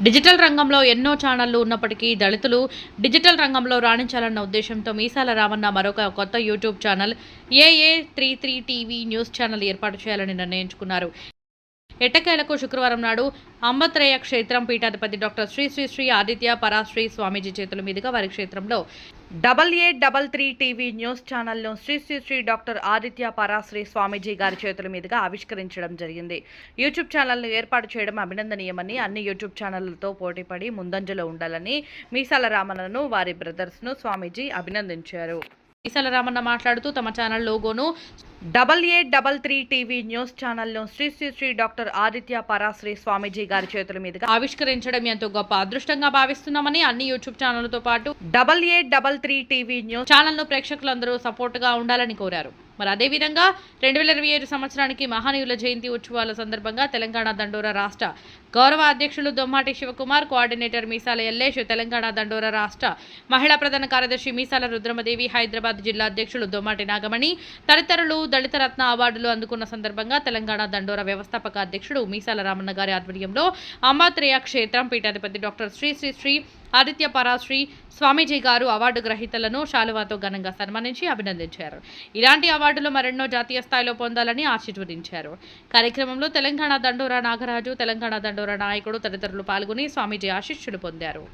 Digital రంగంలో ఎన్నో ఛానళ్లు ఉన్నప్పటికీ దళితులు డిజిటల్ రంగంలో రాణించాలన్న ఉద్దేశంతో మీసాల రామన్న మరొక కొత్త YouTube channel AA33 TV news channel ఏర్పాటు చేయాలని నిర్ణయించుకున్నారు. ఎట్టకేలకు శుక్రవారం నాడు అంబత్రేయ క్షేత్రం పీఠాధిపతి డాక్టర్ శ్రీ శ్రీ శ్రీ ఆదిత్య పరాశ్రీ స్వామీజీ చేతుల మీదుగా వారి క్షేత్రంలో AA33 టీవీ న్యూస్ ఛానల్ను శ్రీ శ్రీ శ్రీ డాక్టర్ ఆదిత్య పరాశ్రీ స్వామీజీ గారి చేతుల మీదుగా ఆవిష్కరించడం జరిగింది. యూట్యూబ్ ఛానల్ను ఏర్పాటు చేయడం అభినందనీయమని, అన్ని యూట్యూబ్ ఛానళ్లతో పోటీపడి ముందంజలో ఉండాలని మీసాల రామన్నను వారి బ్రదర్స్ను స్వామీజీ అభినందించారు. మీసాల రామన్న మాట్లాడుతూ తమ ఛానల్ లోగోను AA33 టీవీ న్యూస్ ఛానల్ను శ్రీ శ్రీ శ్రీ డాక్టర్ ఆదిత్య పరాశ్రీ స్వామీజీ గారి చేతుల మీదుగా ఆవిష్కరించడం ఎంతో గొప్ప అదృష్టంగా భావిస్తున్నామని, అన్ని యూట్యూబ్ ఛానళ్లతో పాటు AA33 టీవీ న్యూస్ ఛానల్ను ప్రేక్షకులందరూ సపోర్టుగా ఉండాలని కోరారు. మరి అదేవిధంగా 2027 సంవత్సరానికి మహనీయుల జయంతి ఉత్సవాల సందర్భంగా తెలంగాణ దండోరా రాష్ట్ర గౌరవ అధ్యక్షులు దొమ్మాటి శివకుమార్, కోఆర్డినేటర్ మీసాల ఎల్లేష్, తెలంగాణ దండోరా రాష్ట్ర మహిళా ప్రధాన కార్యదర్శి మీసాల రుద్రమదేవి, హైదరాబాద్ జిల్లా అధ్యక్షులు దొమ్మాటి నాగమణి తదితరులు దళిత రత్న అవార్డులు అందుకున్న సందర్భంగా తెలంగాణ దండోరా వ్యవస్థాపక అధ్యక్షుడు మీసాల రామన్న గారి ఆధ్వర్యంలో అంబత్రేయ క్షేత్రం పీఠాధిపతి డాక్టర్ శ్రీ శ్రీ శ్రీ ఆదిత్య పరాశ్రీ స్వామీజీ గారు అవార్డు గ్రహీతలను శాలువాతో ఘనంగా సన్మానించి అభినందించారు. ఇలాంటి అవార్డులు మరెన్నో జాతీయ స్థాయిలో పొందాలని ఆశీర్వదించారు. కార్యక్రమంలో తెలంగాణ దండోరా నాగరాజు, తెలంగాణ దండోరా నాయకుడు తదితరులు పాల్గొని స్వామీజీ ఆశీస్సులు పొందారు.